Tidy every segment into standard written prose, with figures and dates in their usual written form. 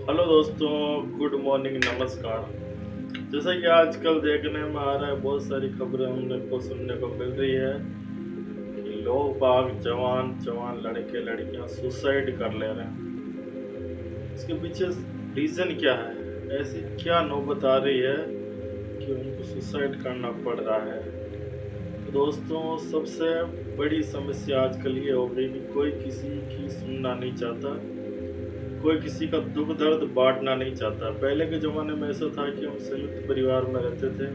Hello दोस्तों, good morning, नमस्कार। जैसा कि आजकल देखने में आ रहा है, बहुत सारी खबरें हमने को सुनने को मिल रही है कि लोग बाग जवान जवान लड़के लड़कियां सुसाइड कर ले रहे हैं। इसके पीछे रीज़न क्या है? ऐसी क्या नौबत आ रही है कि उनको सुसाइड करना पड़ रहा है? तो दोस्तों, सबसे बड़ी समस्या आजकल ये हो गई कि कोई किसी की सुनना नहीं चाहता, कोई किसी का दुख दर्द बाँटना नहीं चाहता। पहले के ज़माने में ऐसा था कि हम संयुक्त परिवार में रहते थे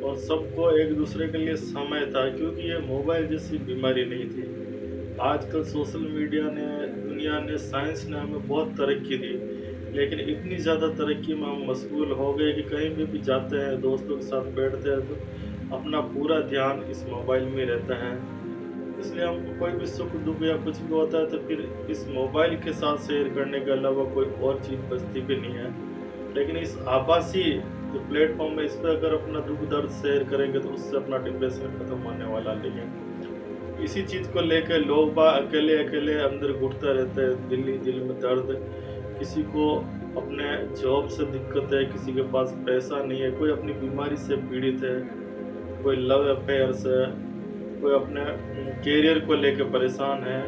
और सबको एक-दूसरे के लिए समय था, क्योंकि ये मोबाइल जैसी बीमारी नहीं थी। आजकल सोशल मीडिया ने, दुनिया ने, साइंस ने हमें बहुत तरक्की दी, लेकिन इतनी ज़्यादा तरक्की में हम मशगूल हो गए कि कहीं पे भी जाते हैं, दोस्तों के साथ बैठते हैं तो अपना पूरा ध्यान इस मोबाइल में रहता है। इसलिए हमको कोई भी सुख दुख या कुछ भी होता है तो फिर इस मोबाइल के साथ शेयर करने के अलावा कोई और चीज़ बचती भी नहीं है। लेकिन इस आभासी जो प्लेटफॉर्म है, इस पे अगर अपना दुख दर्द शेयर करेंगे तो उससे अपना डिप्रेशन खत्म होने वाला नहीं है। इसी चीज़ को लेकर लोग बाग अकेले अकेले अंदर घुटते रहते हैं, दिल में दर्द। किसी को अपने जॉब से दिक्कत है, किसी के पास पैसा नहीं है, कोई अपनी बीमारी से पीड़ित है, कोई लव अफेयर से, कोई अपने करियर को लेकर परेशान है,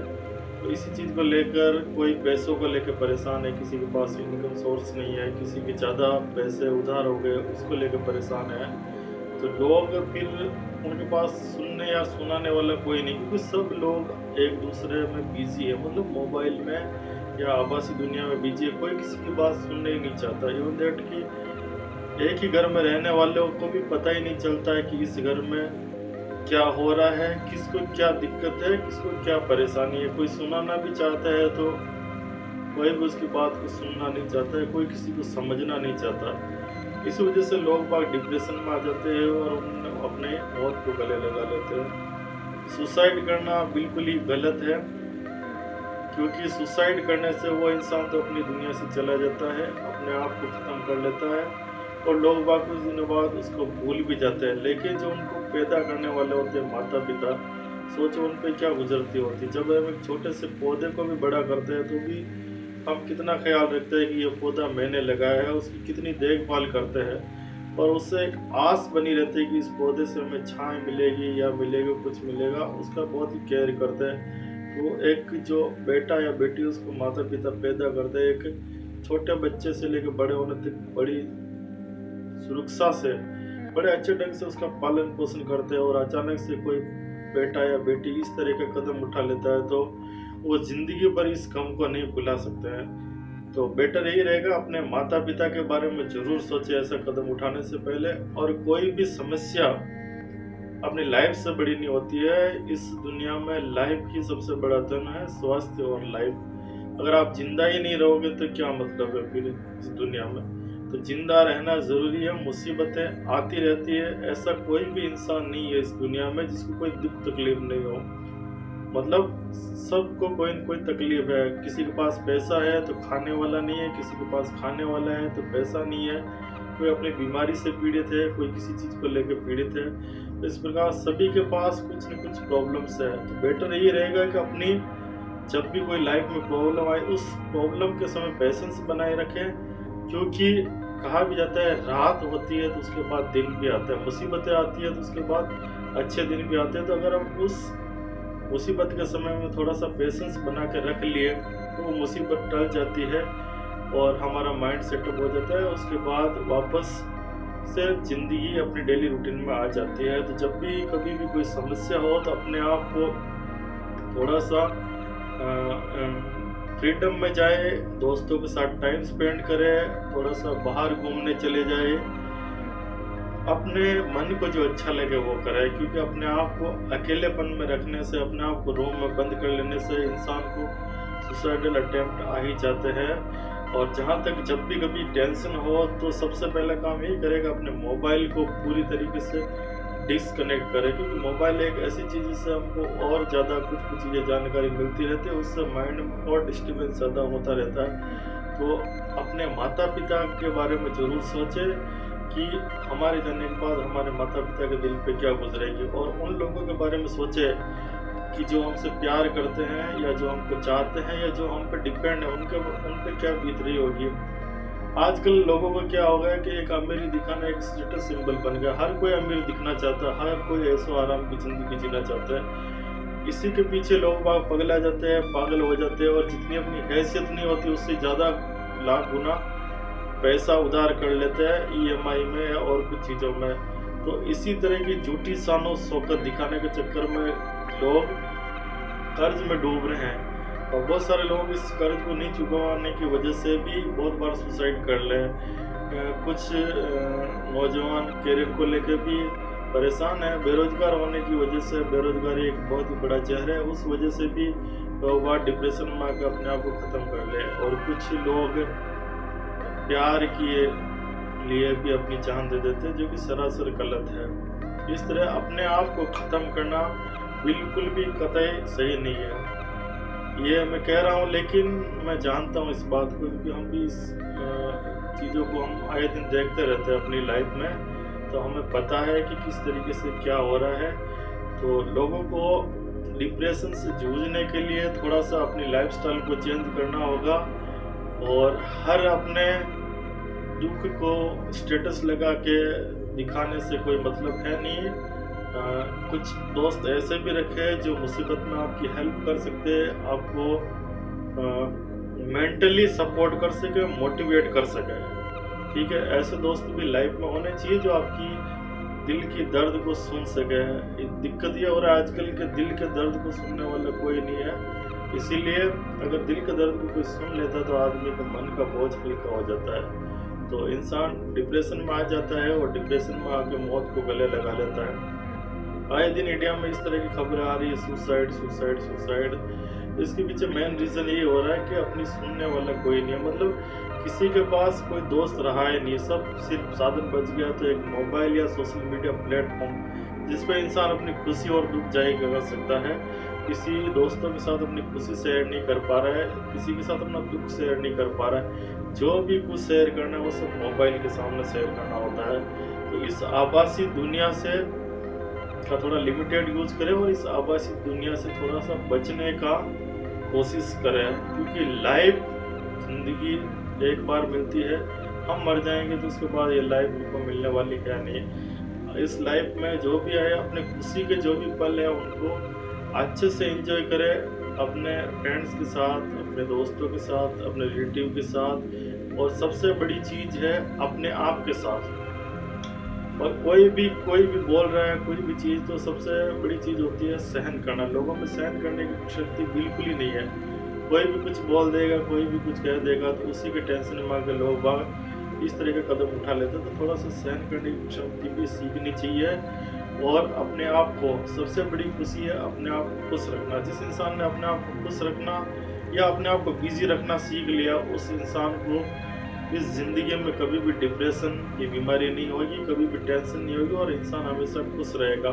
तो इसी चीज़ को लेकर कोई पैसों को लेकर परेशान है, किसी के पास इनकम सोर्स नहीं है, किसी के ज़्यादा पैसे उधार हो गए उसको लेकर परेशान है। तो लोग फिर उनके पास सुनने या सुनाने वाला कोई नहीं, क्योंकि सब लोग एक दूसरे में बिजी है, मतलब मोबाइल में या आभासी दुनिया में बिजी है। कोई किसी की बात सुनने ही नहीं चाहता। इवन दैट कि एक ही घर में रहने वालों को भी पता ही नहीं चलता है कि इस घर में क्या हो रहा है, किसको क्या दिक्कत है, किसको क्या परेशानी है। कोई सुनाना भी चाहता है तो कोई भी उसकी बात को सुनना नहीं चाहता है, कोई किसी को समझना नहीं चाहता। इस वजह से लोग बाग डिप्रेशन में आ जाते हैं और अपने मौत को गले लगा लेते हैं। सुसाइड करना बिल्कुल ही गलत है, क्योंकि सुसाइड करने से वो इंसान तो अपनी दुनिया से चला जाता है, अपने आप को ख़त्म कर लेता है और लोग बाग कुछ दिनों बाद उसको भूल भी जाते हैं। लेकिन जो उनको पैदा करने वाले होते हैं माता पिता, सोचो उन पे क्या गुजरती होती। जब हम एक छोटे से पौधे को भी बड़ा करते हैं तो भी हम कितना ख्याल रखते हैं कि ये पौधा मैंने लगाया है, उसकी कितनी देखभाल करते हैं और उससे एक आस बनी रहती है कि इस पौधे से हमें छाँव मिलेगी या मिलेगा, कुछ मिलेगा, उसका बहुत ही केयर करते हैं। तो एक जो बेटा या बेटी उसको माता पिता पैदा करते हैं, एक छोटे बच्चे से लेकर बड़े होने तक बड़ी सुरक्षा से, बड़े अच्छे ढंग से उसका पालन पोषण करते हैं और अचानक से कोई बेटा या बेटी इस तरह का कदम उठा लेता है तो वो ज़िंदगी भर इस गम को नहीं भुला सकते हैं। तो बेटर यही रहेगा, अपने माता पिता के बारे में ज़रूर सोचें ऐसा कदम उठाने से पहले। और कोई भी समस्या अपनी लाइफ से बड़ी नहीं होती है। इस दुनिया में लाइफ ही सबसे बड़ा धन है, स्वास्थ्य और लाइफ। अगर आप जिंदा ही नहीं रहोगे तो क्या मतलब है फिर इस दुनिया में। तो जिंदा रहना ज़रूरी है। मुसीबतें आती रहती है, ऐसा कोई भी इंसान नहीं है इस दुनिया में जिसको कोई दुख तकलीफ नहीं हो। मतलब सबको कोई न कोई तकलीफ है। किसी के पास पैसा है तो खाने वाला नहीं है, किसी के पास खाने वाला है तो पैसा नहीं है, कोई अपनी बीमारी से पीड़ित है, कोई किसी चीज़ को लेकर पीड़ित है। तो इस प्रकार सभी के पास कुछ न कुछ प्रॉब्लम्स है। तो बेटर यही रहेगा कि अपनी जब भी कोई लाइफ में प्रॉब्लम आए, उस प्रॉब्लम के समय पेशेंस बनाए रखें, क्योंकि कहा भी जाता है रात होती है तो उसके बाद दिन भी आता है, मुसीबतें आती है तो उसके बाद अच्छे दिन भी आते हैं। तो अगर हम उस मुसीबत के समय में थोड़ा सा पेशेंस बना के रख लिए तो वो मुसीबत टल जाती है और हमारा माइंड सेटअप हो जाता है। उसके बाद वापस से ज़िंदगी अपनी डेली रूटीन में आ जाती है। तो जब भी कभी भी कोई समस्या हो तो अपने आप को थोड़ा सा फ्रीडम में जाए, दोस्तों के साथ टाइम स्पेंड करें, थोड़ा सा बाहर घूमने चले जाए, अपने मन को जो अच्छा लगे वो करे। क्योंकि अपने आप को अकेलेपन में रखने से, अपने आप को रूम में बंद कर लेने से इंसान को सुसाइडल अटेम्प्ट आ ही जाते हैं। और जहाँ तक जब भी कभी टेंशन हो तो सबसे पहला काम यही करेगा, अपने मोबाइल को पूरी तरीके से डिसकनेक्ट करें। क्योंकि मोबाइल एक ऐसी चीज़ जिससे हमको और ज़्यादा कुछ चीज़ें जानकारी मिलती रहती है, उससे माइंड में और डिस्टर्बेंस ज़्यादा होता रहता है। तो अपने माता पिता के बारे में ज़रूर सोचें कि हमारे जाने के बाद हमारे माता पिता के दिल पे क्या गुजरेगी, और उन लोगों के बारे में सोचें कि जो हमसे प्यार करते हैं या जो हमको चाहते हैं या जो हम पे डिपेंड है उन पे क्या बीत रही होगी। आजकल लोगों को क्या हो गया कि एक अमीरी दिखाना एक स्टेटस सिंबल बन गया। हर कोई अमीर दिखना चाहता है, हर कोई ऐशो आराम की जिंदगी जीना चाहता है। इसी के पीछे लोग बाग पगला जाते हैं, पागल हो जाते हैं और जितनी अपनी हैसियत नहीं होती उससे ज़्यादा लाख गुना पैसा उधार कर लेते हैं ईएमआई में और कुछ चीज़ों में। तो इसी तरह की झूठी शानो शौकत दिखाने के चक्कर में लोग कर्ज में डूब रहे हैं और बहुत सारे लोग इस कर्ज को नहीं चुकाने की वजह से भी बहुत बार सुसाइड कर ले। कुछ नौजवान करियर को लेकर भी परेशान है, बेरोजगार होने की वजह से। बेरोजगारी एक बहुत ही बड़ा जहर है, उस वजह से भी बहुत बार डिप्रेशन में आकर अपने आप को ख़त्म कर ले। और कुछ लोग प्यार के लिए भी अपनी जान दे देते हैं, जो कि सरासर गलत है। इस तरह अपने आप को ख़त्म करना बिल्कुल भी कतई सही नहीं है, ये मैं कह रहा हूँ। लेकिन मैं जानता हूँ इस बात को, क्योंकि हम भी इस चीज़ों को हम आए दिन देखते रहते हैं अपनी लाइफ में, तो हमें पता है कि किस तरीके से क्या हो रहा है। तो लोगों को डिप्रेशन से जूझने के लिए थोड़ा सा अपनी लाइफस्टाइल को चेंज करना होगा और हर अपने दुख को स्टेटस लगा के दिखाने से कोई मतलब है नहीं। कुछ दोस्त ऐसे भी रखे जो मुसीबत में आपकी हेल्प कर सकते हैं, आपको मेंटली सपोर्ट कर सके, मोटिवेट कर सके। ठीक है, ऐसे दोस्त भी लाइफ में होने चाहिए जो आपकी दिल की दर्द को सुन सके। दिक्कत ये हो रहा है आजकल के दिल के दर्द को सुनने वाला कोई नहीं है, इसीलिए अगर दिल के दर्द को कोई सुन लेता तो आदमी का मन का बोझ हल्का हो जाता है। तो इंसान डिप्रेशन में आ जाता है और डिप्रेशन में आके मौत को गले लगा लेता है। आए दिन इंडिया में इस तरह की खबरें आ रही है, सुसाइड सुसाइड सुसाइड। इसके पीछे मेन रीज़न ये हो रहा है कि अपनी सुनने वाला कोई नहीं है। मतलब किसी के पास कोई दोस्त रहा है नहीं, सब सिर्फ साधन बच गया तो एक मोबाइल या सोशल मीडिया प्लेटफॉर्म जिस पे इंसान अपनी खुशी और दुख जाहिर कर सकता है। किसी दोस्तों के साथ अपनी खुशी शेयर नहीं कर पा रहा है, किसी के साथ अपना दुख शेयर नहीं कर पा रहा है। जो भी कुछ शेयर करना है वो सब मोबाइल के सामने शेयर करना होता है। तो इस आभासी दुनिया से का थोड़ा लिमिटेड यूज करें और इस आभासी दुनिया से थोड़ा सा बचने का कोशिश करें, क्योंकि लाइफ जिंदगी एक बार मिलती है, हम मर जाएंगे तो उसके बाद ये लाइफ हमको मिलने वाली क्या नहीं। इस लाइफ में जो भी आए अपने खुशी के जो भी पल है उनको अच्छे से एंजॉय करें, अपने फ्रेंड्स के साथ, अपने दोस्तों के साथ, अपने रिलेटिव के साथ, और सबसे बड़ी चीज़ है अपने आप के साथ। और कोई भी बोल रहा है कोई भी चीज़, तो सबसे बड़ी चीज़ होती है सहन करना। लोगों में सहन करने की शक्ति बिल्कुल ही नहीं है। कोई भी कुछ बोल देगा, कोई भी कुछ कह देगा, तो उसी के टेंशन में आकर लोग बाग इस तरह का कदम उठा लेते हैं। तो थोड़ा सा सहन करने की शक्ति भी सीखनी चाहिए। और अपने आप को, सबसे बड़ी खुशी है अपने आप को खुश रखना। जिस इंसान ने अपने आप को खुश रखना या अपने आप को बिजी रखना सीख लिया, उस इंसान को इस ज़िंदगी में कभी भी डिप्रेशन की बीमारी नहीं होगी, कभी भी टेंशन नहीं होगी और इंसान हमेशा खुश रहेगा।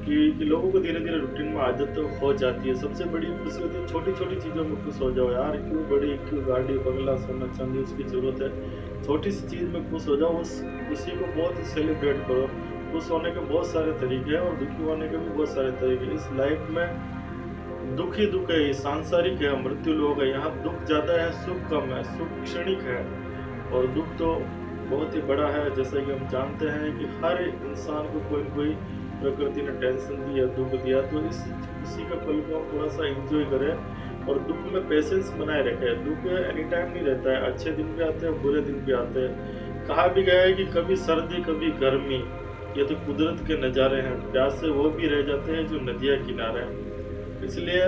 कि लोगों को धीरे धीरे रूटीन में आदत तो हो जाती है। सबसे बड़ी खुशी होती है छोटी छोटी चीज़ों में खुश हो जाओ। यार क्यों बड़ी, क्यों गाड़ी बंगला सोना चांदी उसकी ज़रूरत है, छोटी सी चीज़ में खुश हो जाओ। उस खुशी को बहुत सेलिब्रेट करो। खुश होने के बहुत सारे तरीके हैं और दुखी होने के भी बहुत सारे तरीके। इस लाइफ में दुख ही दुख है, सांसारिक है, मृत्यु लोग है। यहाँ दुख ज़्यादा है, सुख कम है। सुख क्षणिक है और दुख तो बहुत ही बड़ा है। जैसे कि हम जानते हैं कि हर इंसान को कोई न कोई प्रकृति ने टेंशन दी या दुख दिया, तो इसी का पल को थोड़ा सा एंजॉय करें और दुख में पेशेंस बनाए रखें। दुख एनी टाइम नहीं रहता है, अच्छे दिन भी आते हैं, बुरे दिन भी आते हैं। कहा भी गया है कि कभी सर्दी कभी गर्मी, ये तो कुदरत के नज़ारे हैं। प्यासे वो भी रह जाते हैं जो नदियाँ किनारे हैं। इसलिए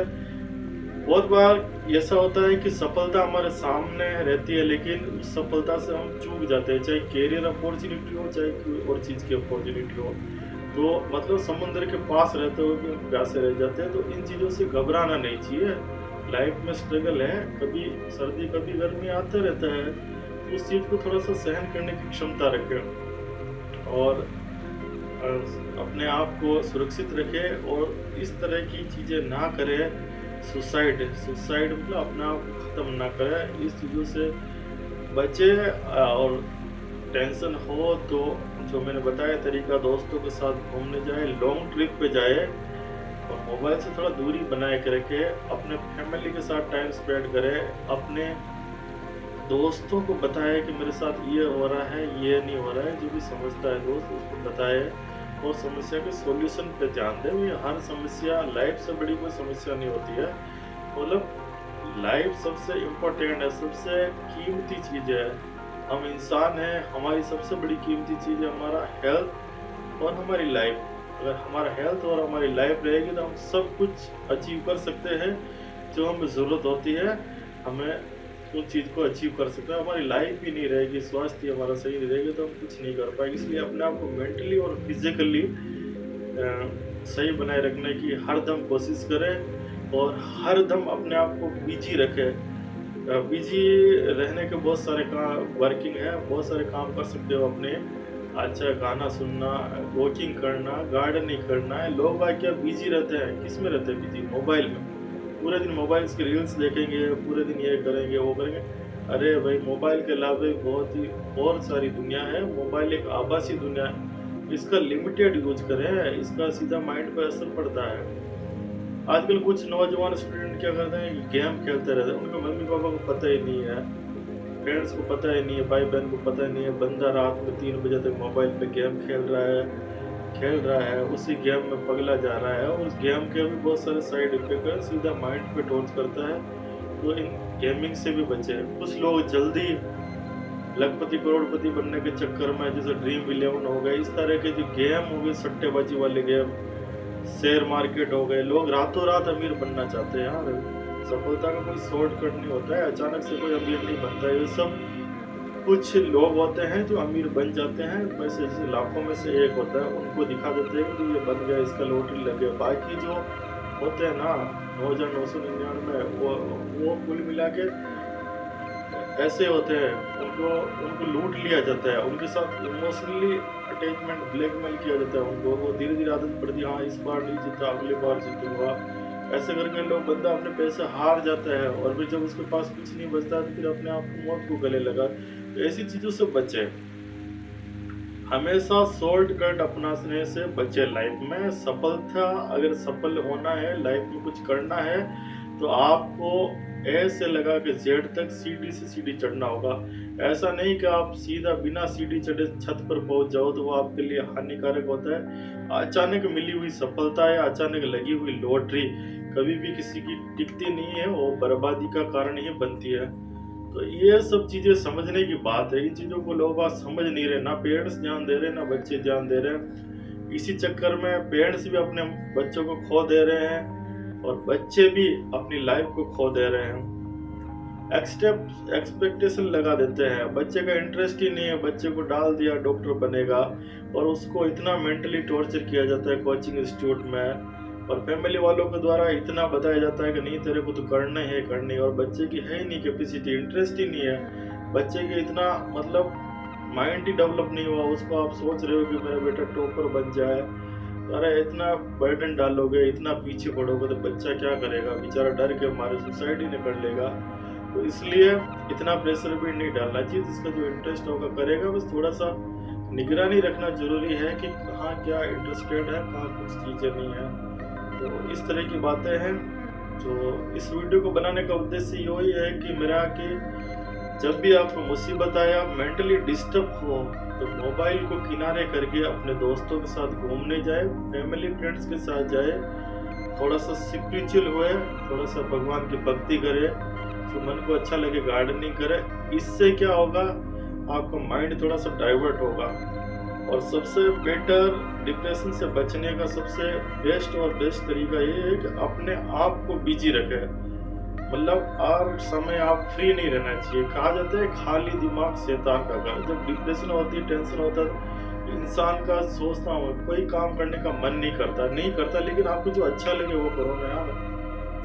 बहुत बार ऐसा होता है कि सफलता हमारे सामने रहती है, लेकिन उस सफलता से हम चूक जाते हैं। चाहे कैरियर अपॉर्चुनिटी हो, चाहे कोई और चीज़ की अपॉर्चुनिटी हो, तो मतलब समुद्र के पास रहते हुए भी हम प्यासे रह जाते हैं। तो इन चीज़ों से घबराना नहीं चाहिए। लाइफ में स्ट्रगल है, कभी सर्दी कभी गर्मी आते रहता है। तो उस चीज़ को थोड़ा सा सहन करने की क्षमता रखें और अपने आप को सुरक्षित रखें और इस तरह की चीज़ें ना करें। सुसाइड मतलब अपने आप को ख़त्म ना करें। इस चीज़ों से बचे और टेंशन हो तो जो मैंने बताया तरीका, दोस्तों के साथ घूमने जाए, लॉन्ग ट्रिप पे जाए और मोबाइल से थोड़ा दूरी बनाए के रखे, अपने फैमिली के साथ टाइम स्पेंड करें, अपने दोस्तों को बताए कि मेरे साथ ये हो रहा है, ये नहीं हो रहा है। जो भी समझता है दोस्त उसको बताए और समस्या के सॉल्यूशन पे ध्यान दें। ये हर समस्या लाइफ से बड़ी कोई समस्या नहीं होती है। मतलब लाइफ सबसे इम्पोर्टेंट है, सबसे कीमती चीज़ है। हम इंसान हैं, हमारी सबसे बड़ी कीमती चीज़ है हमारा हेल्थ और हमारी लाइफ। अगर हमारा हेल्थ और हमारी लाइफ रहेगी तो हम सब कुछ अचीव कर सकते हैं जो हमें ज़रूरत होती है। हमें उस चीज़ को अचीव कर सकते हैं। हमारी लाइफ ही नहीं रहेगी, स्वास्थ्य हमारा सही नहीं रहेगा तो हम कुछ नहीं कर पाएंगे। इसलिए अपने आप को मेंटली और फिजिकली सही बनाए रखने की हर दम कोशिश करें और हर दम अपने आप को बिजी रखें। बिजी रहने के बहुत सारे काम वर्किंग है, बहुत सारे काम कर सकते हो अपने। अच्छा गाना सुनना, वॉकिंग करना, गार्डनिंग करना है। लोग भाई क्या बिजी रहते हैं, किस में रहते हैं बिजी? मोबाइल में। पूरे दिन मोबाइल की रील्स देखेंगे, पूरे दिन ये करेंगे वो करेंगे। अरे भाई मोबाइल के अलावा बहुत ही और सारी दुनिया है। मोबाइल एक आभासी दुनिया है, इसका लिमिटेड यूज करें, इसका सीधा माइंड पर असर पड़ता है। आजकल कुछ नौजवान स्टूडेंट क्या करते हैं, गेम खेलते रहते हैं। उनके मम्मी पापा को पता ही नहीं है, पेरेंट्स को पता ही नहीं है, भाई बहन को पता ही नहीं है। बंदा रात में 3 बजे तक मोबाइल पे गेम खेल रहा है, उसी गेम में पगला जा रहा है। और उस गेम के भी बहुत सारे साइड इफेक्ट है, सीधा माइंड पे टॉर्च करता है। तो इन गेमिंग से भी बचे। कुछ लोग जल्दी लखपति करोड़पति बनने के चक्कर में, जैसे ड्रीम 11 हो गए, इस तरह के जो गेम हो गए, सट्टेबाजी वाले गेम, शेयर मार्केट हो गए, लोग रातों रात अमीर बनना चाहते हैं। यार सफलता का कोई शॉर्टकट नहीं होता है, अचानक से कोई अमीर नहीं बनता है। ये सब कुछ लोग होते हैं जो अमीर बन जाते हैं, वैसे जैसे लाखों में से एक होता है, उनको दिखा देते हैं कि ये बन गया, इसका लॉटरी लग गया। बाकी जो होते हैं ना 9,999 वो कुल मिला के ऐसे होते हैं, उनको लूट लिया जाता है, उनके साथ इमोशनली अटैचमेंट ब्लैकमेल किया जाता है उनको। वो धीरे धीरे आदत पड़ती है, हाँ इस बार नहीं जीता अगली बार जीतूंगा। ऐसे करके लोग बंदा अपने पैसे हार जाता है और फिर जब उसके पास कुछ नहीं बचता तो फिर अपने आप को मौत को गले लगा। तो ऐसी चीज़ों से बचे, हमेशा शॉर्टकट अपनाने से बचे। लाइफ में सफलता, अगर सफल होना है, लाइफ में कुछ करना है, तो आपको ऐसे लगा कि जेड तक सीढ़ी से सीढ़ी चढ़ना होगा। ऐसा नहीं कि आप सीधा बिना सीढ़ी चढ़े छत पर पहुंच जाओ, तो वो आपके लिए हानिकारक होता है। अचानक मिली हुई सफलता या अचानक लगी हुई लॉटरी कभी भी किसी की टिकती नहीं है, वो बर्बादी का कारण ही बनती है। तो ये सब चीजें समझने की बात है। इन चीजों को लोग आज समझ नहीं रहे, ना पेरेंट्स ध्यान दे रहे, ना बच्चे ध्यान दे रहे। इसी चक्कर में पेरेंट्स भी अपने बच्चों को खो दे रहे हैं और बच्चे भी अपनी लाइफ को खो दे रहे हैं। एक्सपेक्टेशन लगा देते हैं, बच्चे का इंटरेस्ट ही नहीं है। बच्चे को डाल दिया डॉक्टर बनेगा और उसको इतना मेंटली टॉर्चर किया जाता है कोचिंग इंस्टीट्यूट में, और फैमिली वालों के द्वारा इतना बताया जाता है कि नहीं तेरे को तो करना है करनी, और बच्चे की है ही नहीं कैपेसिटी, इंटरेस्ट ही नहीं है। बच्चे के इतना मतलब माइंड ही डेवलप नहीं हुआ, उसको आप सोच रहे हो कि मेरा बेटा टॉपर बन जाए। अरे इतना बर्डन डालोगे, इतना पीछे पड़ोगे तो बच्चा क्या करेगा? बेचारा डर के मारे सुसाइड ही नहीं कर लेगा। तो इसलिए इतना प्रेशर भी नहीं डालना चाहिए। जिसका जो इंटरेस्ट होगा करेगा, बस थोड़ा सा निगरानी रखना जरूरी है कि कहाँ क्या इंटरेस्टेड है, कहाँ कुछ चीज़ें नहीं है। तो इस तरह की बातें हैं। तो इस वीडियो को बनाने का उद्देश्य यही है कि मेरा कि जब भी आपको मुसीबत आया, मेंटली डिस्टर्ब हो, तो मोबाइल को किनारे करके अपने दोस्तों के साथ घूमने जाए, फैमिली फ्रेंड्स के साथ जाए, थोड़ा सा स्पिरिचुअल हुए, थोड़ा सा भगवान की भक्ति करे, तो मन को अच्छा लगे, गार्डनिंग करे। इससे क्या होगा, आपका माइंड थोड़ा सा डाइवर्ट होगा। और सबसे बेटर डिप्रेशन से बचने का सबसे बेस्ट तरीका ये है कि अपने आप को बिजी रखें। मतलब हर समय आप फ्री नहीं रहना चाहिए। कहा जाता है खाली दिमाग शैतान का घर। जब डिप्रेशन होती है, टेंशन होता है, इंसान का सोचना हो, कोई काम करने का मन नहीं करता। लेकिन आपको जो अच्छा लगे वो करो ना यार।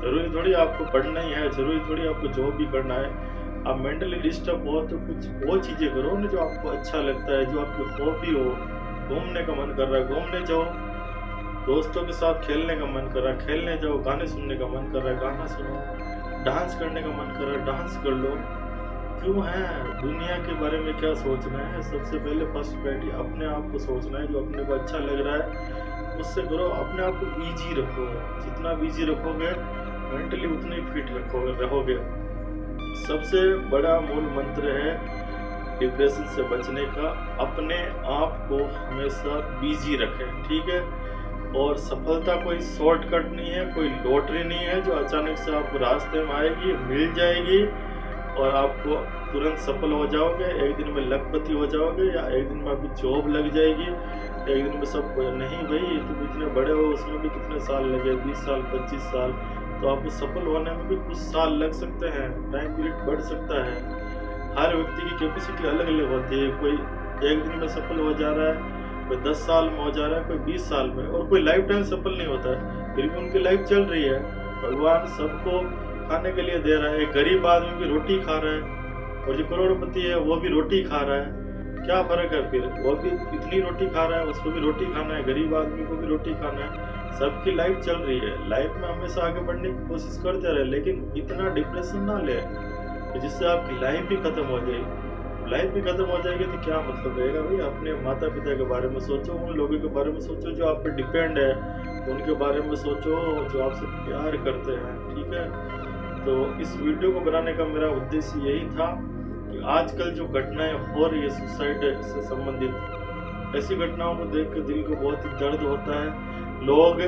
जरूरी थोड़ी आपको पढ़ना ही है, जरूरी थोड़ी आपको जॉब भी करना है। आप मेंटली डिस्टर्ब हो तो कुछ वो चीज़ें करो ना जो आपको अच्छा लगता है, जो आपकी हॉबी हो। घूमने का मन कर रहा है, घूमने जाओ। दोस्तों के साथ खेलने का मन कर रहा है, खेलने जाओ। गाने सुनने का मन कर रहा है, गाना सुनो। डांस करने का मन कर रहा है, डांस कर लो। क्यों है दुनिया के बारे में क्या सोचना है? सबसे पहले फर्स्ट प्रायोरिटी अपने आप को सोचना है। जो अपने को अच्छा लग रहा है उससे करो, अपने आप को बिजी रखो। जितना बिजी रखोगे मेंटली उतने ही फिट रहोगे। सबसे बड़ा मूल मंत्र है डिप्रेशन से बचने का, अपने आप को हमेशा बिजी रखें, ठीक है। और सफलता कोई शॉर्टकट नहीं है, कोई लॉटरी नहीं है जो अचानक से आपको रास्ते में आएगी, मिल जाएगी और आपको तुरंत सफल हो जाओगे, एक दिन में लखपति हो जाओगे, या एक दिन में आपकी जॉब लग जाएगी, एक दिन में सब कुछ नहीं। भाई तुम इतने बड़े हो, उसमें भी कितने साल लगे, 20 साल 25 साल, तो आपको सफल होने में भी कुछ साल लग सकते हैं, टाइम पीरियड बढ़ सकता है। हर व्यक्ति की कैपेसिटी अलग अलग होती है, कोई एक दिन में सफल हो जा रहा है, कोई 10 साल में हो जा रहा है, कोई 20 साल में, और कोई लाइफ टाइम सफल नहीं होता है, फिर भी उनकी लाइफ चल रही है। भगवान सबको खाने के लिए दे रहा है, एक गरीब आदमी भी रोटी खा रहा है और जो करोड़पति है वो भी रोटी खा रहा है। क्या फर्क है फिर, वो भी इतनी रोटी खा रहा है, उसको भी रोटी खाना है, गरीब आदमी को भी रोटी खाना है, सबकी लाइफ चल रही है। लाइफ में हमेशा आगे बढ़ने की कोशिश करते रहे, लेकिन इतना डिप्रेशन ना ले कि जिससे आपकी लाइफ भी खत्म हो जाएगी। लाइफ भी खत्म हो जाएगी तो क्या मतलब रहेगा भाई। अपने माता पिता के बारे में सोचो, उन लोगों के बारे में सोचो जो आप पे डिपेंड है, उनके बारे में सोचो जो आपसे प्यार करते हैं, ठीक है। तो इस वीडियो को बनाने का मेरा उद्देश्य यही था कि आजकल जो घटनाएं हो रही है सुसाइड से संबंधित, ऐसी घटनाओं को देख के दिल को बहुत ही दर्द होता है। लोग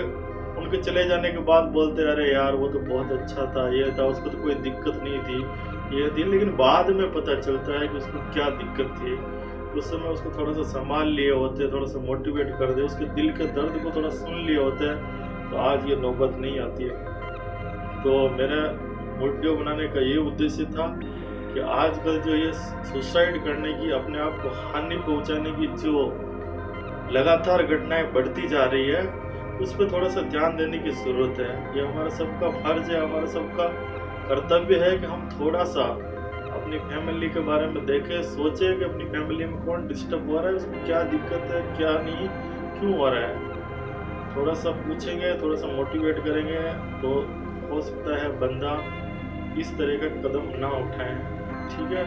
उनके चले जाने के बाद बोलते हैं अरे यार वो तो बहुत अच्छा था, ये था, उसको तो कोई दिक्कत नहीं थी, ये थी, लेकिन बाद में पता चलता है कि उसको क्या दिक्कत थी। उस समय उसको थोड़ा सा संभाल लिए होते, थोड़ा सा मोटिवेट कर दे, उसके दिल के दर्द को थोड़ा सुन लिए होते, तो आज ये नौबत नहीं आती है। तो मेरा वीडियो बनाने का ये उद्देश्य था कि आजकल जो ये सुसाइड करने की, अपने आप को हानि पहुंचाने की जो लगातार घटनाएं बढ़ती जा रही है, उस पर थोड़ा सा ध्यान देने की ज़रूरत है। ये हमारा सबका फर्ज है, हमारा सबका कर्तव्य है कि हम थोड़ा सा अपनी फैमिली के बारे में देखें, सोचें कि अपनी फैमिली में कौन डिस्टर्ब हो रहा है, उसको क्या दिक्कत है, क्या नहीं, क्यों हो रहा है। थोड़ा सा पूछेंगे, थोड़ा सा मोटिवेट करेंगे तो हो सकता है बंदा इस तरह का कदम ना उठाएं, ठीक है।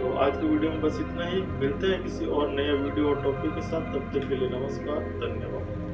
तो आज की वीडियो में बस इतना ही, मिलते हैं किसी और नए वीडियो और टॉपिक के साथ, तब तक के लिए नमस्कार, धन्यवाद।